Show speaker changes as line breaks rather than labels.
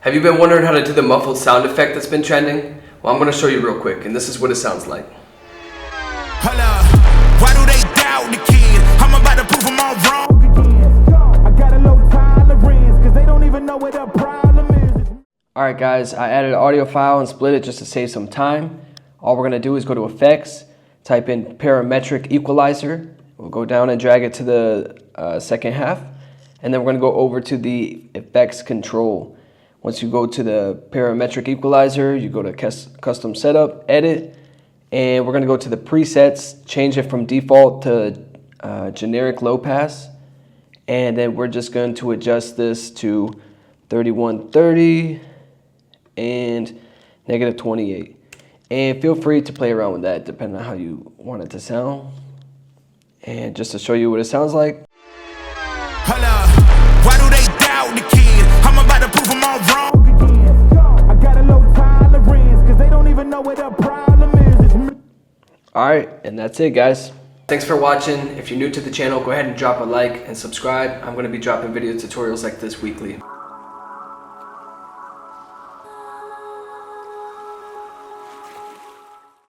Have you been wondering how to do the muffled sound effect that's been trending? Well, I'm going to show you real quick, and this is what it sounds like.
Why do they doubt the kid? I'm about to prove them all wrong again. I got a low tolerance, cause they don't even know what the problem is.
Alright guys, I added an audio file and split it just to save some time. All we're going to do is go to Effects, type in Parametric Equalizer. We'll go down and drag it to the second half. And then we're going to go over to the Effects Control. Once you go to the Parametric Equalizer, you go to Custom Setup, Edit, and we're going to go to the presets, change it from default to generic low pass. And then we're just going to adjust this to 3130 and -28. And feel free to play around with that depending on how you want it to sound. And just to show you what it sounds like.
Why do they doubt the kid? I'm about to prove them all wrong again. I got a low tolerance, cause they don't even know what the problem is.
Alright, and that's it guys. Thanks for watching. If you're new to the channel, go ahead and drop a like and subscribe. I'm going to be dropping video tutorials like this weekly.